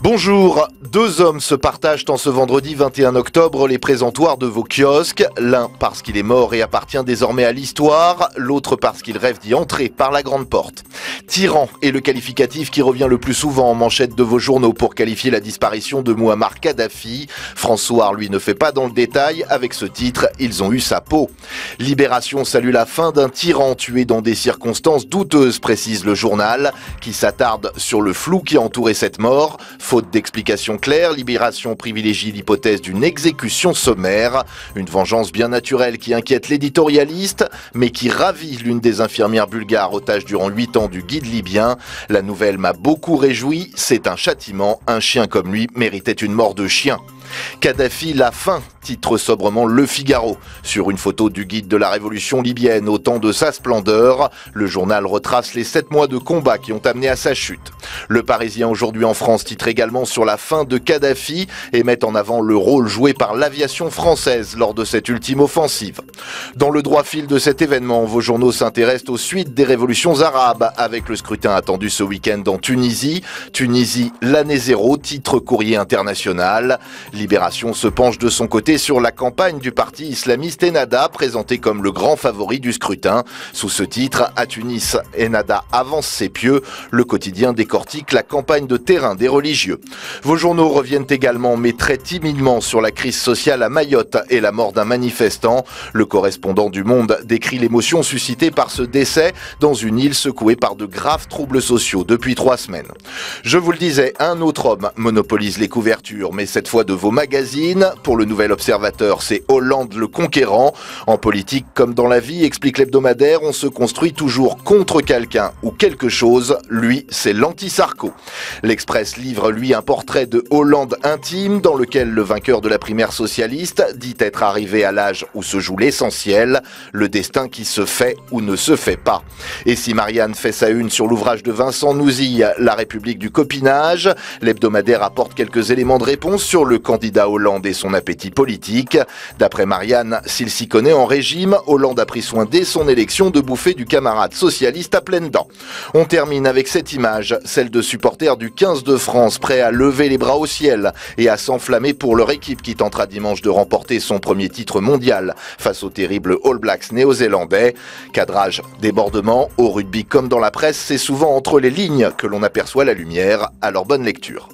Bonjour, deux hommes se partagent en ce vendredi 21 octobre les présentoirs de vos kiosques, l'un parce qu'il est mort et appartient désormais à l'histoire, l'autre parce qu'il rêve d'y entrer par la grande porte. Tyran est le qualificatif qui revient le plus souvent en manchette de vos journaux pour qualifier la disparition de Mouammar Kadhafi. François, lui, ne fait pas dans le détail, avec ce titre, ils ont eu sa peau. Libération salue la fin d'un tyran tué dans des circonstances douteuses, précise le journal, qui s'attarde sur le flou qui entourait cette mort. Faute d'explications claires, Libération privilégie l'hypothèse d'une exécution sommaire, une vengeance bien naturelle qui inquiète l'éditorialiste, mais qui ravit l'une des infirmières bulgares otages durant 8 ans du guide libyen. La nouvelle m'a beaucoup réjoui, c'est un châtiment, un chien comme lui méritait une mort de chien. Kadhafi, la fin, titre sobrement Le Figaro. Sur une photo du guide de la révolution libyenne au temps de sa splendeur, le journal retrace les 7 mois de combat qui ont amené à sa chute. Le Parisien aujourd'hui en France titre également sur la fin de Kadhafi et met en avant le rôle joué par l'aviation française lors de cette ultime offensive. Dans le droit fil de cet événement, vos journaux s'intéressent aux suites des révolutions arabes avec le scrutin attendu ce week-end en Tunisie. Tunisie, l'année zéro, titre Courrier international. Libération se penche de son côté sur la campagne du parti islamiste Ennahda, présenté comme le grand favori du scrutin. Sous ce titre, à Tunis, Ennahda avance ses pieux. Le quotidien décortique la campagne de terrain des religieux. Vos journaux reviennent également, mais très timidement, sur la crise sociale à Mayotte et la mort d'un manifestant. Le correspondant du Monde décrit l'émotion suscitée par ce décès dans une île secouée par de graves troubles sociaux depuis 3 semaines. Je vous le disais, un autre homme monopolise les couvertures, mais cette fois de vos magazines. Pour le Nouvel Observateur, c'est Hollande le conquérant. En politique comme dans la vie, explique l'hebdomadaire, on se construit toujours contre quelqu'un ou quelque chose. Lui, c'est l'anti-Sarko. L'Express livre, lui, un portrait de Hollande intime dans lequel le vainqueur de la primaire socialiste dit être arrivé à l'âge où se joue l'essentiel, le destin qui se fait ou ne se fait pas. Et si Marianne fait sa une sur l'ouvrage de Vincent Nouzille, La République du copinage, l'hebdomadaire apporte quelques éléments de réponse sur le candidat Hollande et son appétit politique. D'après Marianne, s'il s'y connaît en régime, Hollande a pris soin dès son élection de bouffer du camarade socialiste à pleines dents. On termine avec cette image, celle de supporters du 15 de France prêts à lever les bras au ciel et à s'enflammer pour leur équipe qui tentera dimanche de remporter son premier titre mondial face aux terribles All Blacks néo-zélandais. Cadrage, débordement, au rugby comme dans la presse, c'est souvent entre les lignes que l'on aperçoit la lumière. Alors bonne lecture.